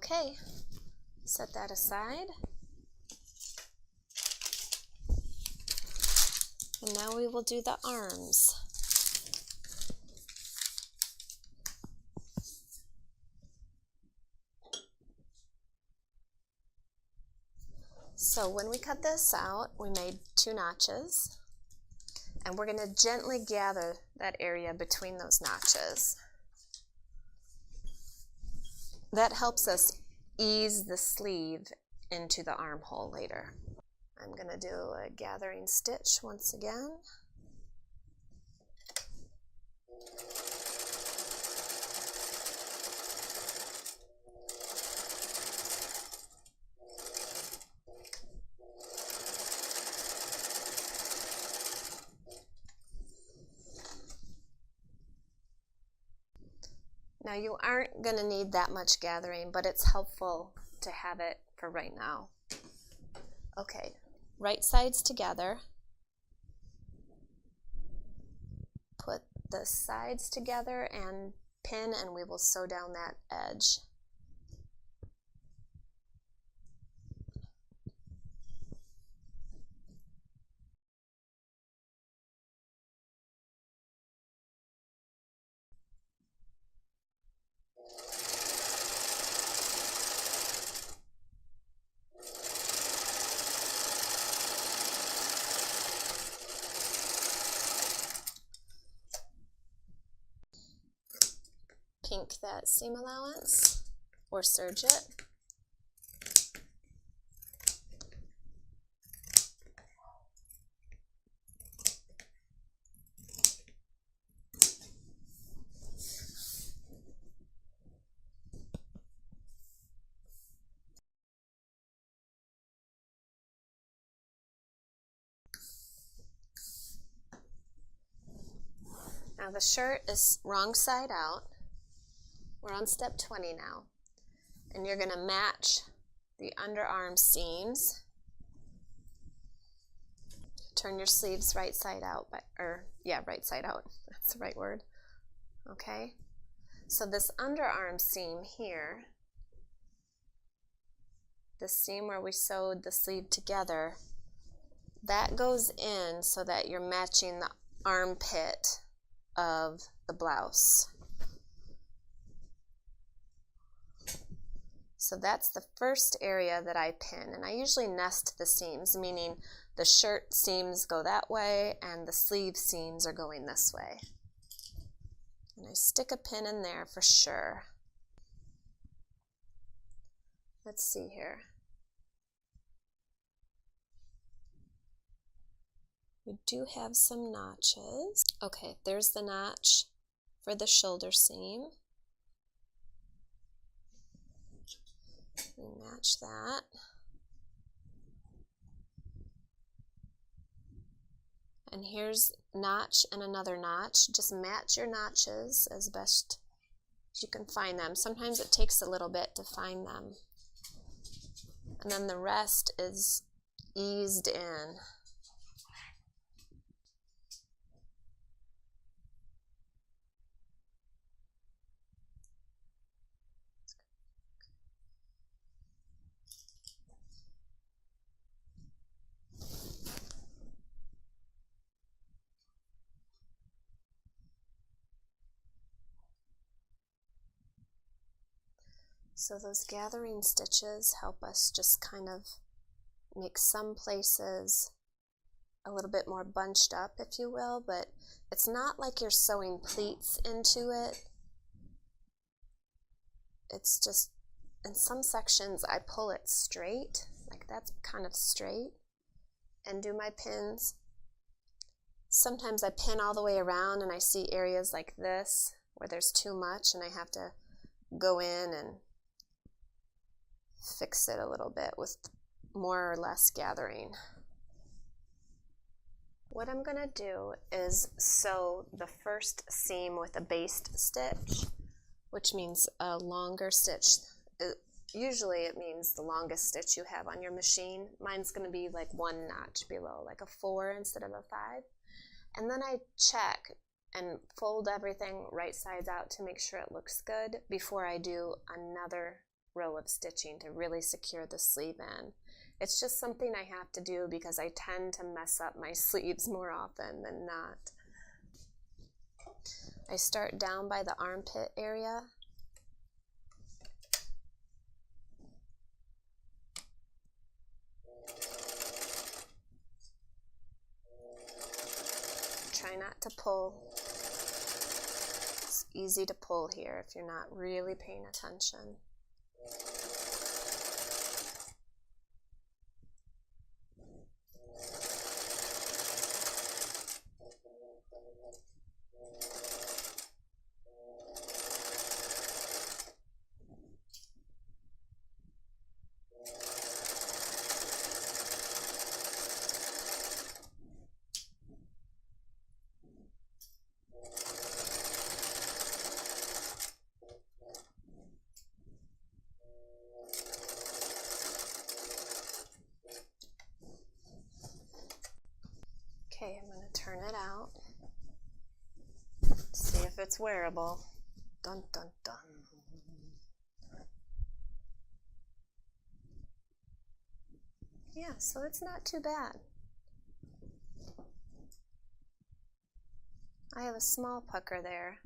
Okay, set that aside. And now we will do the arms. So when we cut this out, we made 2 notches, and we're going to gently gather that area between those notches. That helps us ease the sleeve into the armhole later. I'm going to do a gathering stitch once again. Now you aren't going to need that much gathering, but it's helpful to have it for right now. Okay, right sides together. Put the sides together and pin, and we will sew down that edge. Pink that seam allowance or serge it. Now the shirt is wrong side out. We're on step 20 now, and you're going to match the underarm seams. Turn your sleeves right side out, right side out, that's the right word. Okay, so this underarm seam here, the seam where we sewed the sleeve together, that goes in so that you're matching the armpit of the blouse. So that's the first area that I pin, and I usually nest the seams, meaning the shirt seams go that way and the sleeve seams are going this way. And I stick a pin in there for sure. Let's see here. We do have some notches. Okay, there's the notch for the shoulder seam. We match that. And here's notch and another notch. Just match your notches as best as you can find them. Sometimes it takes a little bit to find them. And then the rest is eased in. So those gathering stitches help us just kind of make some places a little bit more bunched up, if you will, but it's not like you're sewing pleats into it. It's just, in some sections I pull it straight, like that's kind of straight, and do my pins. Sometimes I pin all the way around and I see areas like this where there's too much and I have to go in and fix it a little bit with more or less gathering. What I'm going to do is sew the first seam with a baste stitch, which means a longer stitch. Usually it means the longest stitch you have on your machine. Mine's going to be like 1 notch below, like a 4 instead of a 5. And then I check and fold everything right sides out to make sure it looks good before I do another row of stitching to really secure the sleeve in. It's just something I have to do because I tend to mess up my sleeves more often than not. I start down by the armpit area. Try not to pull. It's easy to pull here if you're not really paying attention. Okay, I'm going to turn it out. See if it's wearable. Dun dun dun. Yeah, so it's not too bad. I have a small pucker there.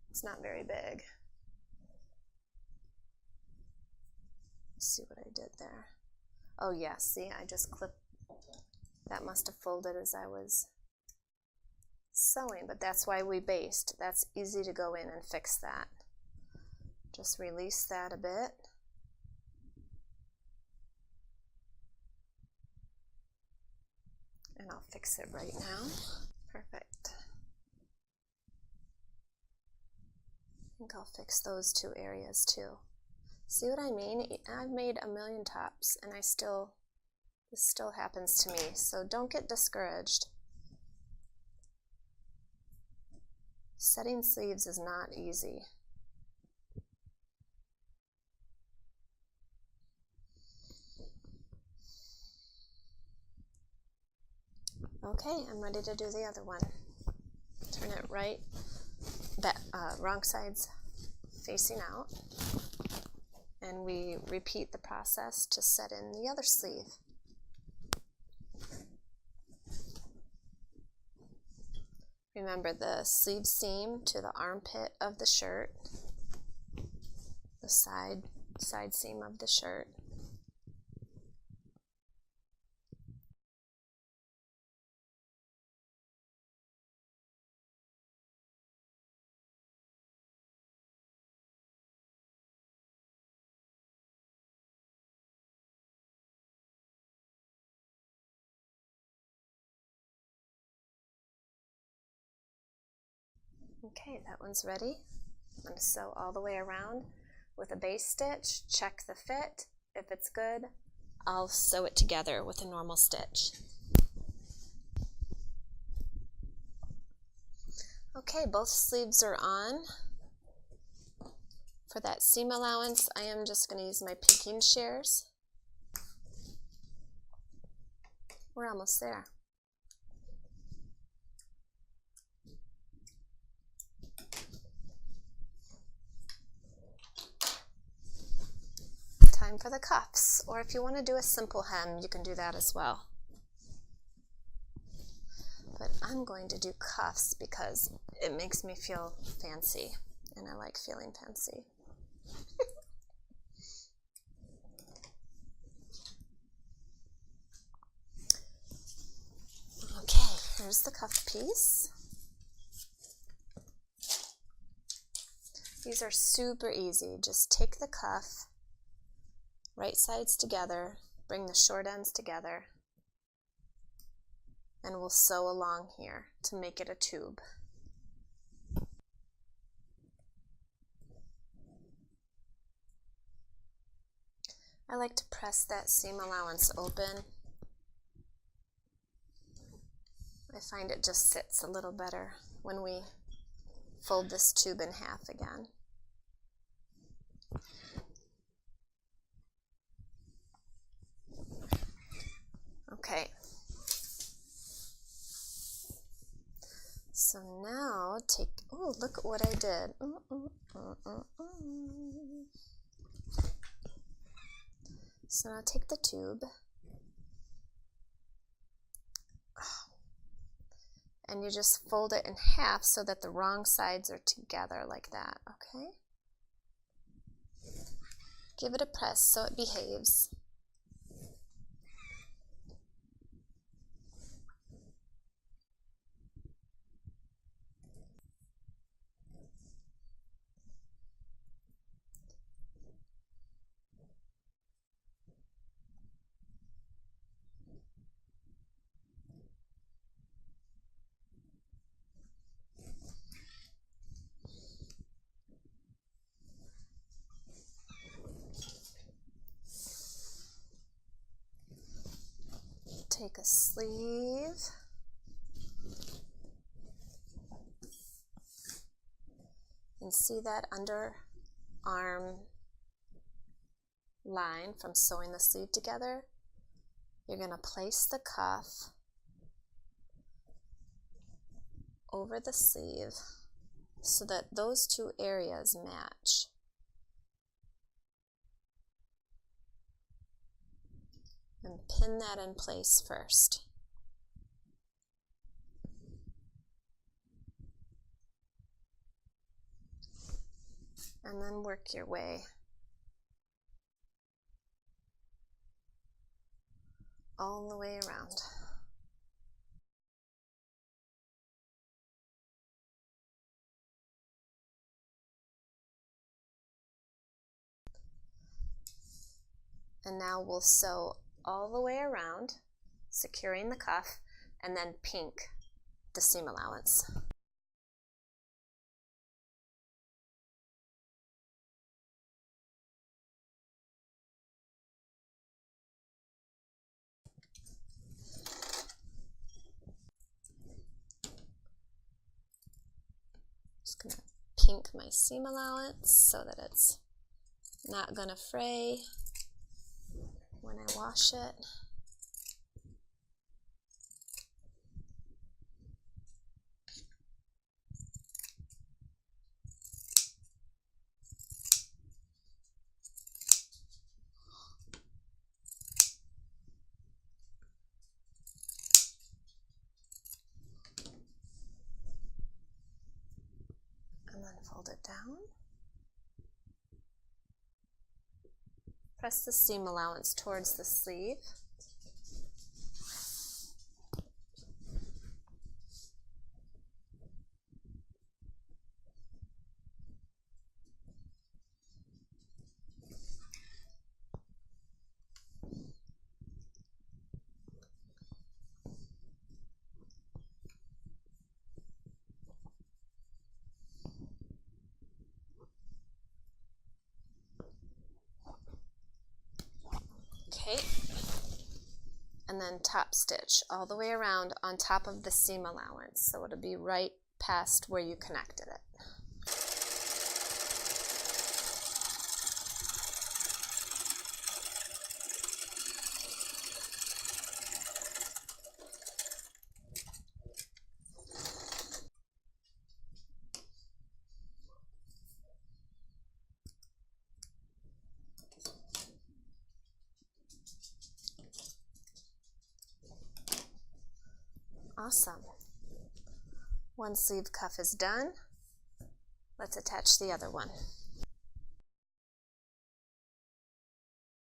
It's not very big. Let's see what I did there. Oh yeah, see, I just clipped. That must have folded as I was sewing, but that's why we baste. That's easy to go in and fix that. Just release that a bit. And I'll fix it right now. Perfect. I think I'll fix those two areas too. See what I mean? I've made a million tops and this still happens to me, so don't get discouraged. Setting sleeves is not easy. Okay, I'm ready to do the other one. Turn it right, wrong sides facing out, and we repeat the process to set in the other sleeve. Remember the sleeve seam to the armpit of the shirt, the side seam of the shirt. Okay, that one's ready. I'm going to sew all the way around with a base stitch, check the fit. If it's good, I'll sew it together with a normal stitch. Okay, both sleeves are on. For that seam allowance, I am just going to use my pinking shears. We're almost there. Time for the cuffs, or if you want to do a simple hem, you can do that as well. But I'm going to do cuffs because it makes me feel fancy, and I like feeling fancy. Okay, here's the cuff piece. These are super easy. Just take the cuff, right sides together, bring the short ends together, and we'll sew along here to make it a tube. I like to press that seam allowance open. I find it just sits a little better when we fold this tube in half again. Okay. So now take, oh, look at what I did. So now take the tube and you just fold it in half so that the wrong sides are together like that, okay? Give it a press so it behaves. Take a sleeve, and see that underarm line from sewing the sleeve together? You're going to place the cuff over the sleeve so that those two areas match. And pin that in place first. And then work your way all the way around. And now we'll sew all the way around, securing the cuff, and then pink the seam allowance. Just gonna pink my seam allowance so that it's not gonna fray when I wash it. And then fold it down. Press the seam allowance towards the sleeve. Okay, and then top stitch all the way around on top of the seam allowance, so it'll be right past where you connected it. Awesome. One sleeve cuff is done. Let's attach the other one.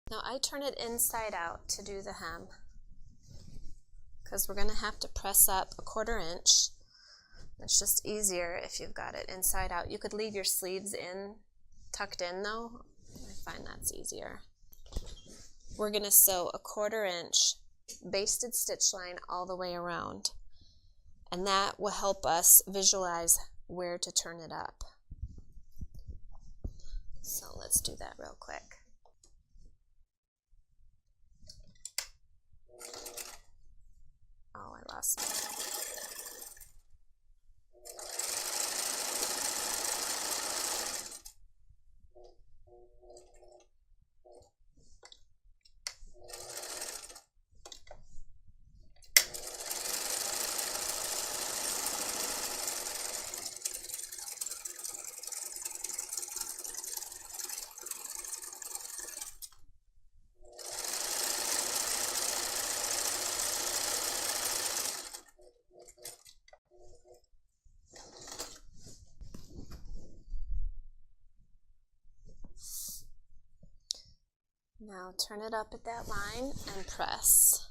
Now I turn it inside out to do the hem because we're going to have to press up 1/4 inch. It's just easier if you've got it inside out. You could leave your sleeves in, tucked in though. I find that's easier. We're going to sew 1/4 inch basted stitch line all the way around. And that will help us visualize where to turn it up. So let's do that real quick. Oh, I lost it. Now turn it up at that line and press.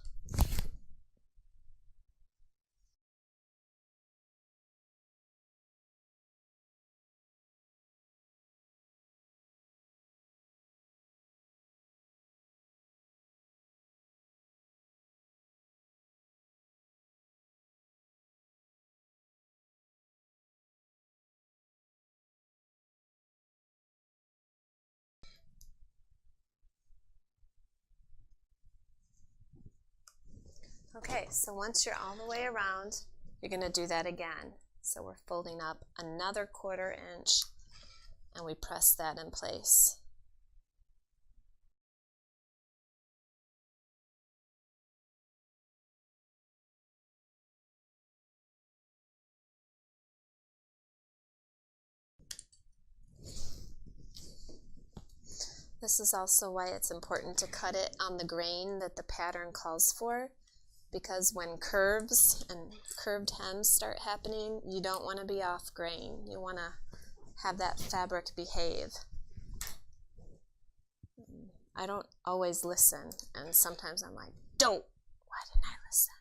Okay, so once you're all the way around, you're going to do that again. So we're folding up another 1/4 inch and we press that in place. This is also why it's important to cut it on the grain that the pattern calls for, because when curves and curved hems start happening, you don't want to be off grain. You want to have that fabric behave. I don't always listen, and sometimes I'm like, why didn't I listen?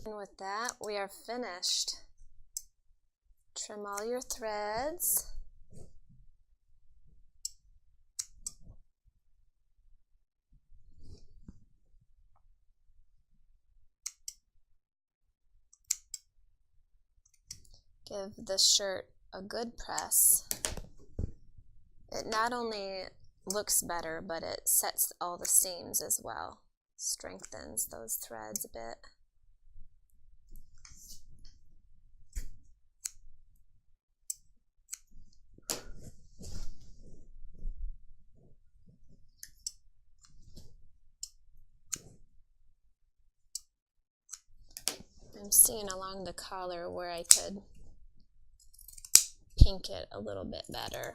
And with that, we are finished. Trim all your threads. Give the shirt a good press. It not only looks better, but it sets all the seams as well. Strengthens those threads a bit. I'm seeing along the collar where I could pink it a little bit better.